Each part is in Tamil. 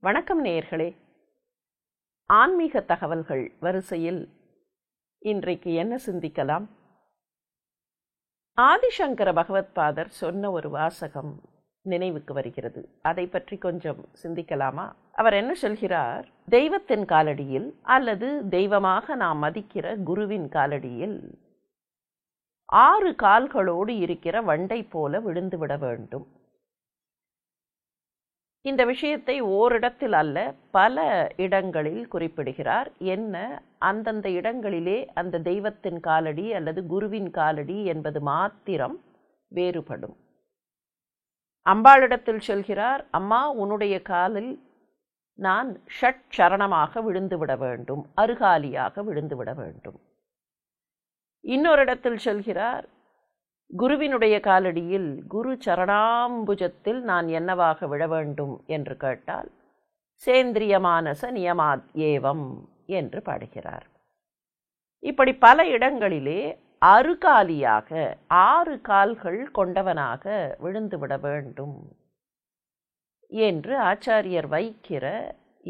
வணக்கம் நேயர்களே. ஆன்மீக தகவல்கள் வரிசையில் இன்றைக்கு என்ன சிந்திக்கலாம்? ஆதிசங்கர பகவத்பாதர் சொன்ன ஒரு வாசகம் நினைவுக்கு வருகிறது. அதை பற்றி கொஞ்சம் சிந்திக்கலாமா? அவர் என்ன சொல்கிறார்? தெய்வத்தின் காலடியில் அல்லது தெய்வமாக நாம் மதிக்கிற குருவின் காலடியில் 6 கால்களோடு இருக்கிற வண்டை போல விழுந்து விட வேண்டும். இந்த விஷயத்தை ஓரிடத்தில் அல்ல, பல இடங்களில் குறிப்பிடுகிறார். என்ன, அந்தந்த இடங்களிலே அந்த தெய்வத்தின் காலடி அல்லது குருவின் காலடி என்பது மாத்திரம் வேறுபடும். அம்பாளிடத்தில் சொல்கிறார், அம்மா உன்னுடைய காலில் நான் ஷட் சரணமாக விழுந்து விட வேண்டும், அருகாலியாக விழுந்து விட வேண்டும். இன்னொரு இடத்தில் சொல்கிறார், குருவினுடைய காலடியில் குரு சரணாம்புஜத்தில் நான் என்னவாக விழ வேண்டும் என்று கேட்டால் சேந்திரியமானச நியமாத் ஏவம் என்று பாடுகிறார். இப்படி பல இடங்களிலே அருகாலியாக 6 கால்கள் கொண்டவனாக விழுந்து விட வேண்டும் என்று ஆச்சாரியர் வைக்கிற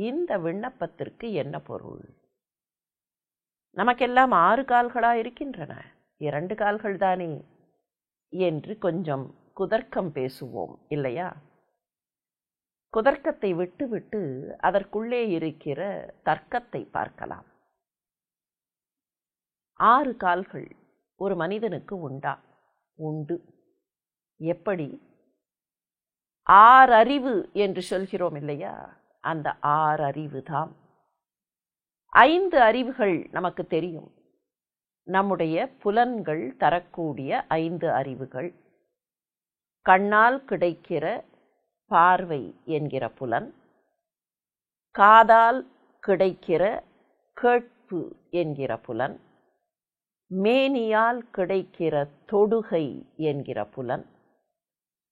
இந்த விண்ணப்பத்திற்கு என்ன பொருள்? நமக்கெல்லாம் 6 கால்களா இருக்கின்றன, 2 கால்கள் தானே என்று கொஞ்சம் குதர்க்கம் பேசுவோம் இல்லையா? குதர்க்கத்தை விட்டுவிட்டு அதற்குள்ளே இருக்கிற தர்க்கத்தை பார்க்கலாம். 6 கால்கள் ஒரு மனிதனுக்கு உண்டு. எப்படி? 6 அறிவு என்று சொல்கிறோம் இல்லையா? அந்த 6 அறிவு தான். 5 அறிவுகள் நமக்கு தெரியும். நம்முடைய புலன்கள் தரக்கூடிய 5 அறிவுகள். கண்ணால் கிடைக்கிற பார்வை என்கிற புலன், காதால் கிடைக்கிற கேட்பு என்கிற புலன், மேனியால் கிடைக்கிற தொடுகை என்கிற புலன்,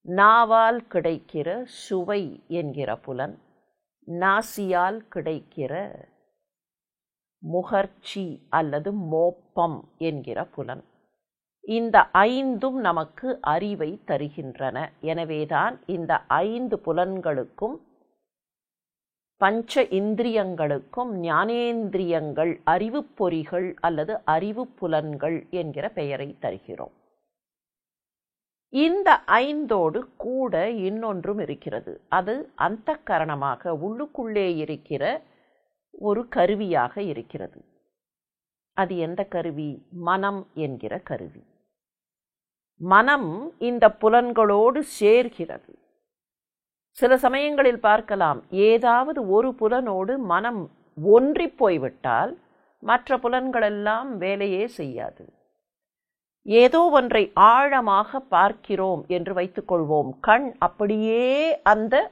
நாவால் கிடைக்கிற சுவை என்கிற புலன், நாசியால் கிடைக்கிற முகர்ச்சி அல்லது மோப்பம் என்கிற புலன். இந்த 5ம் நமக்கு அறிவை தருகின்றன. எனவேதான் இந்த 5 புலன்களுக்கும் பஞ்ச இந்திரியங்களுக்கும் ஞானேந்திரியங்கள், அறிவு பொறிகள் அல்லது அறிவு புலன்கள் என்கிற பெயரை தருகிறோம். இந்த 5ஓடு கூட இன்னொன்றும் இருக்கிறது. அது அந்தக்கரணமாக உள்ளுக்குள்ளே இருக்கிற ஒரு கருவியாக இருக்கிறது. அது எந்த கருவி? மனம் என்கிற கருவி. மனம் இந்த புலன்களோடு சேர்கிறது. சில சமயங்களில் பார்க்கலாம், ஏதாவது ஒரு புலனோடு மனம் ஒன்றி போய்விட்டால் மற்ற புலன்களெல்லாம் வேலையே செய்யாது. ஏதோ ஒன்றை ஆழமாக பார்க்கிறோம் என்று வைத்துக்கொள்வோம். கண் அப்படியே அந்த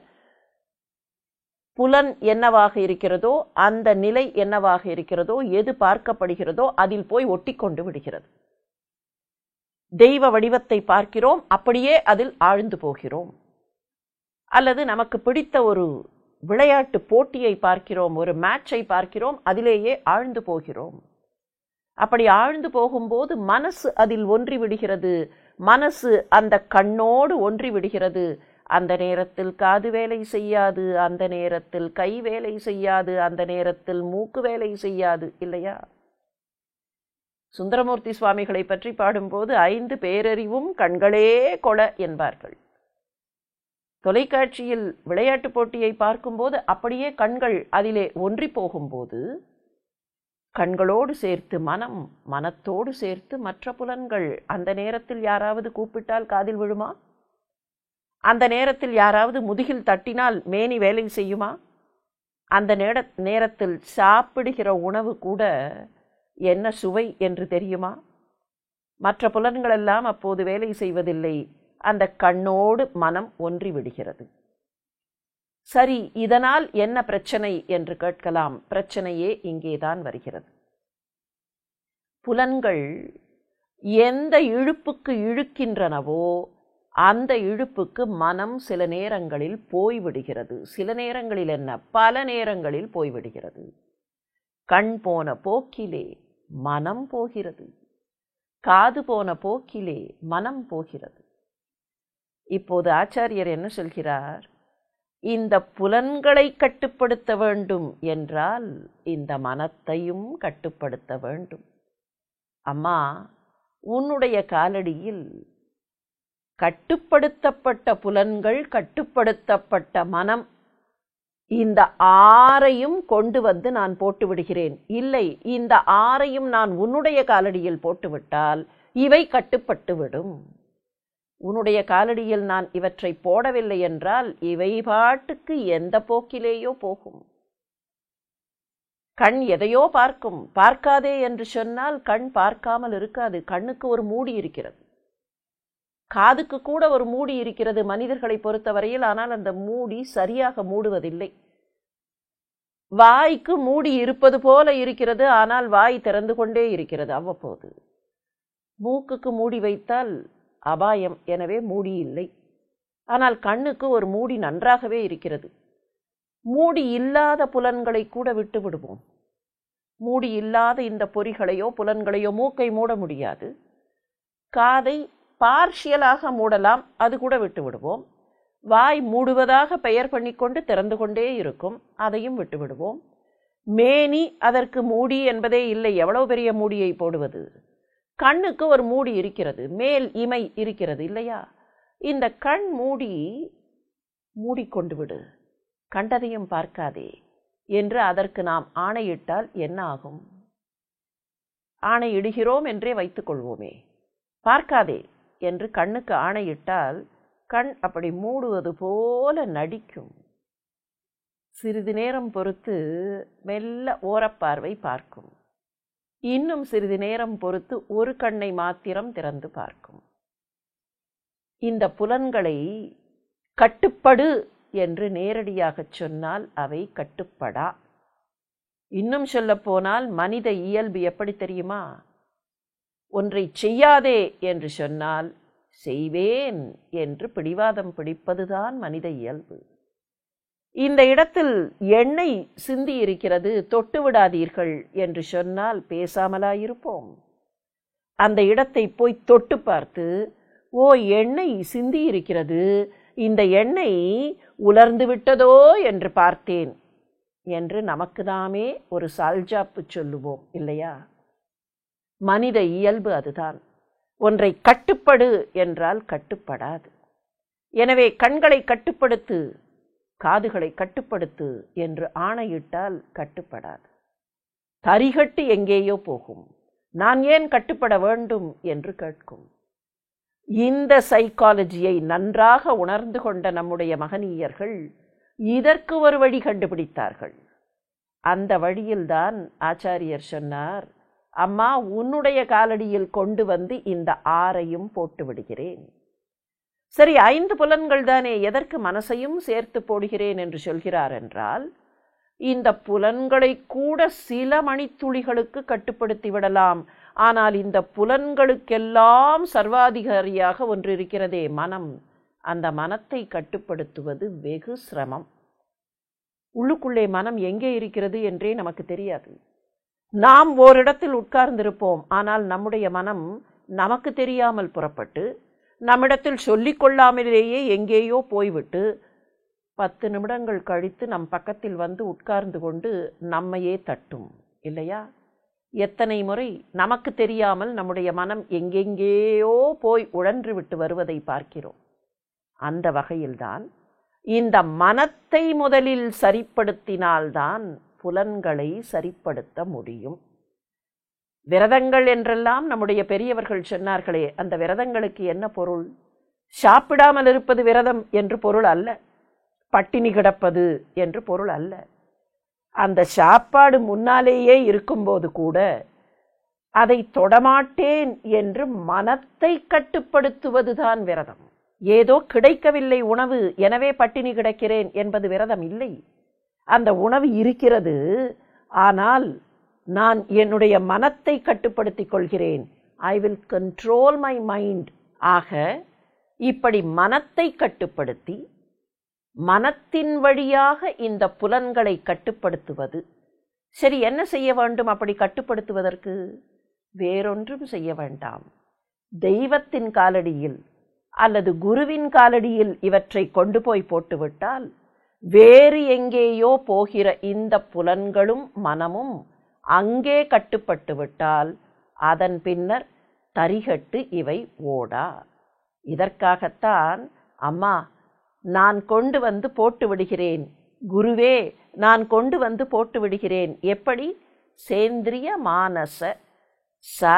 புலன் என்னவாக இருக்கிறதோ, அந்த நிலை என்னவாக இருக்கிறதோ, எது பார்க்கப்படுகிறதோ அதில் போய் ஒட்டி கொண்டு விடுகிறது. தெய்வ வடிவத்தை பார்க்கிறோம், அப்படியே அதில் ஆழ்ந்து போகிறோம். அல்லது நமக்கு பிடித்த ஒரு விளையாட்டு போட்டியை பார்க்கிறோம், ஒரு மேட்சை பார்க்கிறோம், அதிலேயே ஆழ்ந்து போகிறோம். அப்படி ஆழ்ந்து போகும்போது மனசு அதில் ஒன்றி விடுகிறது. மனசு அந்த கண்ணோடு ஒன்றி விடுகிறது. அந்த நேரத்தில் காது வேலை செய்யாது, அந்த நேரத்தில் கை வேலை செய்யாது, அந்த நேரத்தில் மூக்கு வேலை செய்யாது இல்லையா? சுந்தரமூர்த்தி சுவாமிகளை பற்றி பாடும்போது 5 பேரறிவும் கண்களே கொள என்பார்கள். தொலைக்காட்சியில் விளையாட்டு போட்டியை பார்க்கும்போது அப்படியே கண்கள் அதிலே ஒன்றி போகும்போது கண்களோடு சேர்த்து மனம், மனத்தோடு சேர்த்து மற்ற புலன்கள். அந்த நேரத்தில் யாராவது கூப்பிட்டால் காதில் விழுமா? அந்த நேரத்தில் யாராவது முதுகில் தட்டினால் மேனி வேலை செய்யுமா? அந்த நேரத்தில் சாப்பிடுகிற உணவு கூட என்ன சுவை என்று தெரியுமா? மற்ற புலன்களெல்லாம் அப்போது வேலை செய்வதில்லை. அந்த கண்ணோடு மனம் ஒன்றி விடுகிறது. சரி, இதனால் என்ன பிரச்சனை என்று கேட்கலாம். பிரச்சனையே இங்கேதான் வருகிறது. புலன்கள் எந்த இழுப்புக்கு இழுக்கின்றனவோ அந்த இழுப்புக்கு மனம் சில நேரங்களில் போய்விடுகிறது. சில நேரங்களில் என்ன, பல நேரங்களில் போய்விடுகிறது. கண் போன போக்கிலே மனம் போகிறது, காது போன போக்கிலே மனம் போகிறது. இப்போது ஆச்சாரியர் என்ன சொல்கிறார்? இந்த புலன்களை கட்டுப்படுத்த வேண்டும் என்றால் இந்த மனத்தையும் கட்டுப்படுத்த வேண்டும். அம்மா, உன்னுடைய காலடியில் கட்டுப்படுத்தப்பட்ட புலன்கள், கட்டுப்படுத்தப்பட்ட மனம், இந்த ஆறையும் கொண்டு வந்து நான் போட்டு விடுகிறேன். இல்லை, இந்த ஆறையும் நான் உன்னுடைய காலடியில் போட்டுவிட்டால் இவை கட்டுப்பட்டு விடும். உன்னுடைய காலடியில் நான் இவற்றை போடவில்லை என்றால் இவை பாட்டுக்கு எந்த போக்கிலேயோ போகும். கண் எதையோ பார்க்கும். பார்க்காதே என்று சொன்னால் கண் பார்க்காமல் இருக்காது. கண்ணுக்கு ஒரு மூடி இருக்கிறது, காதுக்கு கூட ஒரு மூடி இருக்கிறது மனிதர்களை பொறுத்தவரையில். ஆனால் அந்த மூடி சரியாக மூடுவதில்லை. வாய்க்கு மூடி இருப்பது போல இருக்கிறது, ஆனால் வாய் திறந்து கொண்டே இருக்கிறது அவ்வப்போது. மூக்குக்கு மூடி வைத்தால் அபாயம், எனவே மூடி இல்லை. ஆனால் கண்ணுக்கு ஒரு மூடி நன்றாகவே இருக்கிறது. மூடி இல்லாத புலன்களை கூட விட்டு விடுவோம். மூடி இல்லாத இந்த பொறிகளையோ புலன்களையோ மூக்கை மூட முடியாது. காதை பார்ஷியலாக மூடலாம், அது கூட விட்டு விடுவோம். வாய் மூடுவதாக பெயர் பண்ணிக்கொண்டு திறந்து கொண்டே இருக்கும், அதையும் விட்டு விடுவோம். மேனி, அதற்கு மூடி என்பதே இல்லை. எவ்வளவு பெரிய மூடியை போடுவது? கண்ணுக்கு ஒரு மூடி இருக்கிறது, மேல் இமை இருக்கிறது இல்லையா? இந்த கண் மூடிக்கொண்டு விடு, கண்டதையும் பார்க்காதே என்று அதற்கு நாம் ஆணையிட்டால் என்ன ஆகும்? ஆணையிடுகிறோம் என்றே வைத்துக்கொள்வோமே. பார்க்காதே என்று கண்ணுக்கு ஆணையிட்டால் கண் அப்படி மூடுவது போல நடிக்கும். சிறிது நேரம் பொறுத்து மெல்ல ஓரப்பார்வை பார்க்கும். இன்னும் சிறிது நேரம் பொறுத்து ஒரு கண்ணை மாத்திரம் திறந்து பார்க்கும். இந்த புலன்களை கட்டுப்படு என்று நேரடியாக சொன்னால் அவை கட்டுப்படா. இன்னும் சொல்லப்போனால் மனித இயல்பு எப்படி தெரியுமா? ஒன்றை செய்யாதே என்று சொன்னால் செய்வேன் என்று பிடிவாதம் பிடிப்பதுதான் மனித இயல்பு. இந்த இடத்தில் எண்ணெய் சிந்தி இருக்கிறது, தொட்டு விடாதீர்கள் என்று சொன்னால் பேசாமலாயிருப்போம். அந்த இடத்தை போய் தொட்டு பார்த்து, ஓ எண்ணெய் சிந்தி இருக்கிறது, இந்த எண்ணெய் உலர்ந்து விட்டதோ என்று பார்த்தேன் என்று நமக்கு நாமே ஒரு சால்ஜாப்பு சொல்லுவோம் இல்லையா? மனித இயல்பு அதுதான். ஒன்றை கட்டுப்படு என்றால் கட்டுப்படாது. எனவே கண்களை கட்டுப்படுத்து, காதுகளை கட்டுப்படுத்து என்று ஆணையிட்டால் கட்டுப்படாது. தரிகட்டு எங்கேயோ போகும். நான் ஏன் கட்டுப்பட வேண்டும் என்று கேட்கும். இந்த சைக்காலஜியை நன்றாக உணர்ந்து கொண்ட நம்முடைய மகனீயர்கள் இதற்கு ஒரு வழி கண்டுபிடித்தார்கள். அந்த வழியில்தான் ஆச்சாரியர் சொன்னார், அம்மா உன்னுடைய காலடியில் கொண்டு வந்து இந்த ஆறையும் போட்டு விடுகிறேன். சரி, 5 புலன்கள் தானே, எதற்கு மனசையும் சேர்த்து போடுகிறேன் என்று சொல்கிறார் என்றால், இந்த புலன்களை கூட சில மணித்துளிகளுக்கு கட்டுப்படுத்தி விடலாம். ஆனால் இந்த புலன்களுக்கெல்லாம் சர்வாதிகாரியாக ஒன்று இருக்கிறதே, மனம். அந்த மனத்தை கட்டுப்படுத்துவது வெகு சிரமம். உள்ளுக்குள்ளே மனம் எங்கே இருக்கிறது என்றே நமக்கு தெரியாது. நாம் ஓரிடத்தில் உட்கார்ந்திருப்போம், ஆனால் நம்முடைய மனம் நமக்கு தெரியாமல் புறப்பட்டு நம்மிடத்தில் சொல்லிக்கொள்ளாமலேயே எங்கேயோ போய்விட்டு 10 நிமிடங்கள் கழித்து நம் பக்கத்தில் வந்து உட்கார்ந்து கொண்டு நம்மையே தட்டும் இல்லையா? எத்தனை முறை நமக்கு தெரியாமல் நம்முடைய மனம் எங்கெங்கேயோ போய் உழன்று விட்டு வருவதை பார்க்கிறோம். அந்த வகையில்தான் இந்த மனத்தை முதலில் சரிப்படுத்தினால்தான் புலன்களை சரிப்படுத்த முடியும். விரதங்கள் என்றெல்லாம் நம்முடைய பெரியவர்கள் சொன்னார்களே, அந்த விரதங்களுக்கு என்ன பொருள்? சாப்பிடாமல் இருப்பது விரதம் என்று பொருள் அல்ல, பட்டினி கிடப்பது என்று பொருள் அல்ல. அந்த சாப்பாடு முன்னாலேயே இருக்கும்போது கூட அதை தொடமாட்டேன் என்று மனத்தை கட்டுப்படுத்துவதுதான் விரதம். ஏதோ கிடைக்கவில்லை உணவு, எனவே பட்டினி கிடக்கிறேன் என்பது விரதம் இல்லை. அந்த உணவு இருக்கிறது, ஆனால் நான் என்னுடைய மனத்தை கட்டுப்படுத்திக் கொள்கிறேன். I will control my mind. ஆக இப்படி மனத்தை கட்டுப்படுத்தி மனத்தின் வழியாக இந்த புலன்களை கட்டுப்படுத்துவது. சரி, என்ன செய்ய வேண்டும் அப்படி கட்டுப்படுத்துவதற்கு? வேறொன்றும் செய்ய வேண்டாம். தெய்வத்தின் காலடியில் அல்லது குருவின் காலடியில் இவற்றை கொண்டு போய் போட்டுவிட்டால் வேறு எங்கேயோ போகிற இந்த புலன்களும் மனமும் அங்கே கட்டுப்பட்டு விட்டால் அதன் பின்னர் தரிகட்டு இவை ஓடா. இதற்காகத்தான் அம்மா நான் கொண்டு வந்து போட்டு விடுகிறேன், குருவே நான் கொண்டு வந்து போட்டு விடுகிறேன். எப்படி? சேந்திரிய மானச ச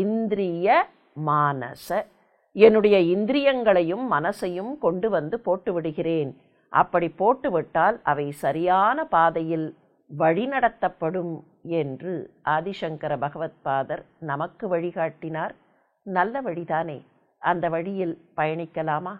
இந்திரிய மானச, என்னுடைய இந்திரியங்களையும் மனசையும் கொண்டு வந்து போட்டு விடுகிறேன். அப்படி போட்டுவிட்டால் அவை சரியான பாதையில் வழிநடத்தப்படும் என்று ஆதிசங்கர பகவத்பாதர் நமக்கு வழிகாட்டினார். நல்ல வழிதானே? அந்த வழியில் பயணிக்கலாமா?